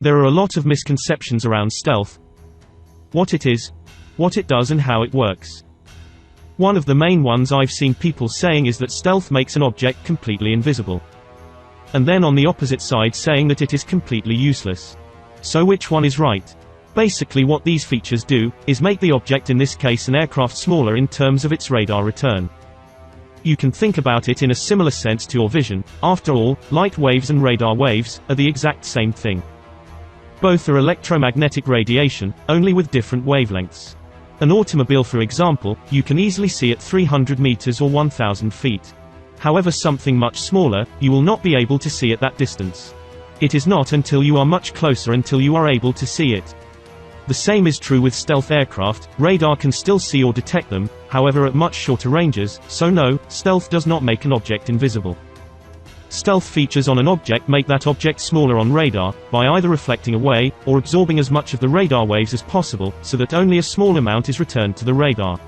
There are a lot of misconceptions around stealth: what it is, what it does and how it works. One of the main ones I've seen people saying is that stealth makes an object completely invisible. And then on the opposite side saying that it is completely useless. So which one is right? Basically what these features do, is make the object, in this case an aircraft, smaller in terms of its radar return. You can think about it in a similar sense to your vision. After all, light waves and radar waves are the exact same thing. Both are electromagnetic radiation, only with different wavelengths. An automobile, for example, you can easily see at 300 meters or 1,000 feet. However, something much smaller, you will not be able to see at that distance. It is not until you are much closer until you are able to see it. The same is true with stealth aircraft. Radar can still see or detect them, however at much shorter ranges, so no, stealth does not make an object invisible. Stealth features on an object make that object smaller on radar, by either reflecting away, or absorbing as much of the radar waves as possible, so that only a small amount is returned to the radar.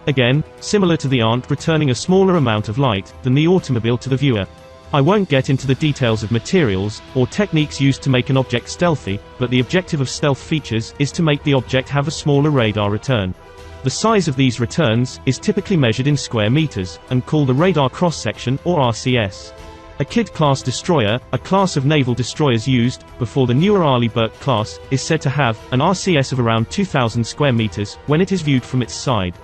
Again, similar to the ant returning a smaller amount of light than the automobile to the viewer. I won't get into the details of materials, or techniques used to make an object stealthy, but the objective of stealth features is to make the object have a smaller radar return. The size of these returns is typically measured in square meters, and called a radar cross-section, or RCS. A Kidd-class destroyer, a class of naval destroyers used before the newer Arleigh Burke-class, is said to have an RCS of around 2,000 square meters when it is viewed from its side.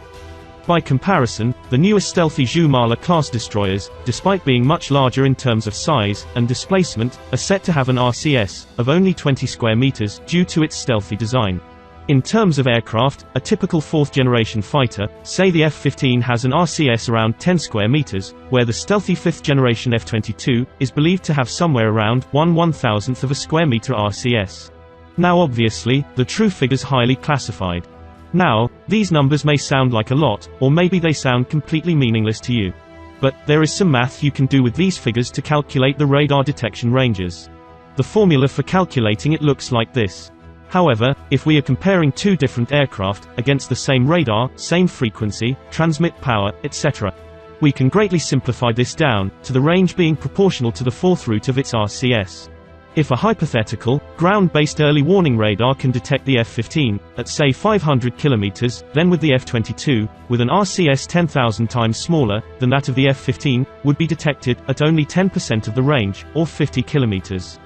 By comparison, the newer stealthy Juemala-class destroyers, despite being much larger in terms of size and displacement, are set to have an RCS of only 20 square meters due to its stealthy design. In terms of aircraft, a typical fourth-generation fighter, say the F-15, has an RCS around 10 square meters, where the stealthy fifth-generation F-22 is believed to have somewhere around 1/1000th of a square meter RCS. Now obviously, the true figure's highly classified. Now, these numbers may sound like a lot, or maybe they sound completely meaningless to you. But there is some math you can do with these figures to calculate the radar detection ranges. The formula for calculating it looks like this. However, if we are comparing two different aircraft, against the same radar, same frequency, transmit power, etc., we can greatly simplify this down to the range being proportional to the fourth root of its RCS. If a hypothetical, ground-based early warning radar can detect the F-15, at say 500 km, then with the F-22, with an RCS 10,000 times smaller than that of the F-15, would be detected at only 10% of the range, or 50 km.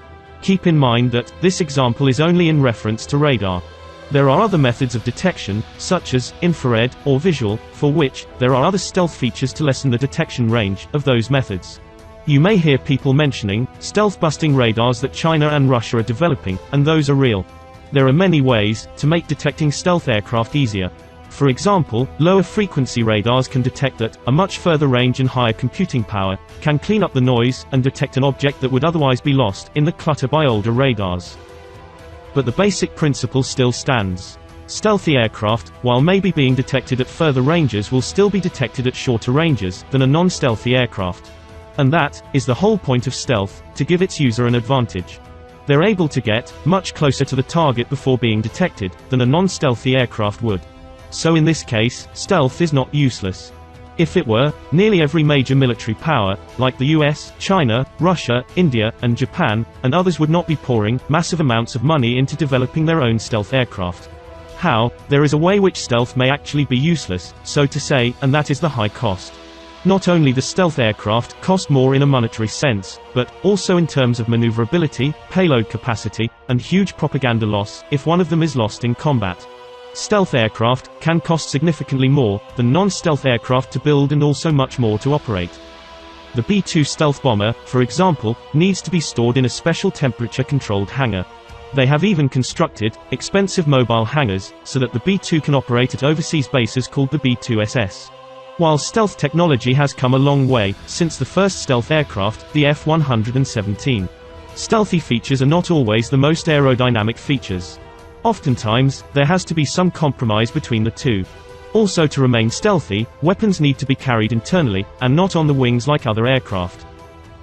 Keep in mind that this example is only in reference to radar. There are other methods of detection, such as infrared or visual, for which there are other stealth features to lessen the detection range of those methods. You may hear people mentioning stealth-busting radars that China and Russia are developing, and those are real. There are many ways to make detecting stealth aircraft easier. For example, lower frequency radars can detect at a much further range and higher computing power, can clean up the noise, and detect an object that would otherwise be lost in the clutter by older radars. But the basic principle still stands. Stealthy aircraft, while maybe being detected at further ranges, will still be detected at shorter ranges than a non-stealthy aircraft. And that is the whole point of stealth, to give its user an advantage. They're able to get much closer to the target before being detected than a non-stealthy aircraft would. So in this case, stealth is not useless. If it were, nearly every major military power, like the US, China, Russia, India, and Japan, and others would not be pouring massive amounts of money into developing their own stealth aircraft. How? There is a way which stealth may actually be useless, so to say, and that is the high cost. Not only the stealth aircraft cost more in a monetary sense, but also in terms of maneuverability, payload capacity, and huge propaganda loss if one of them is lost in combat. Stealth aircraft can cost significantly more than non-stealth aircraft to build and also much more to operate. The B-2 stealth bomber, for example, needs to be stored in a special temperature-controlled hangar. They have even constructed expensive mobile hangars so that the B-2 can operate at overseas bases called the B-2SS. While stealth technology has come a long way since the first stealth aircraft, the F-117. Stealthy features are not always the most aerodynamic features. Oftentimes, there has to be some compromise between the two. Also, to remain stealthy, weapons need to be carried internally, and not on the wings like other aircraft.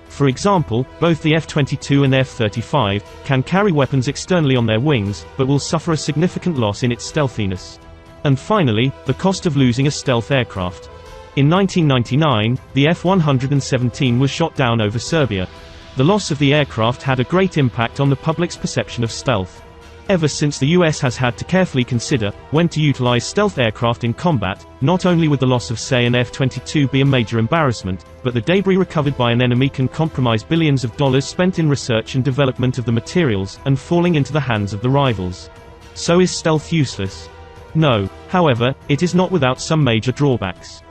For example, both the F-22 and F-35 can carry weapons externally on their wings, but will suffer a significant loss in its stealthiness. And finally, the cost of losing a stealth aircraft. In 1999, the F-117 was shot down over Serbia. The loss of the aircraft had a great impact on the public's perception of stealth. Ever since the US has had to carefully consider when to utilize stealth aircraft in combat, not only would the loss of say an F-22 be a major embarrassment, but the debris recovered by an enemy can compromise billions of dollars spent in research and development of the materials, and falling into the hands of the rivals. So is stealth useless? No. However, it is not without some major drawbacks.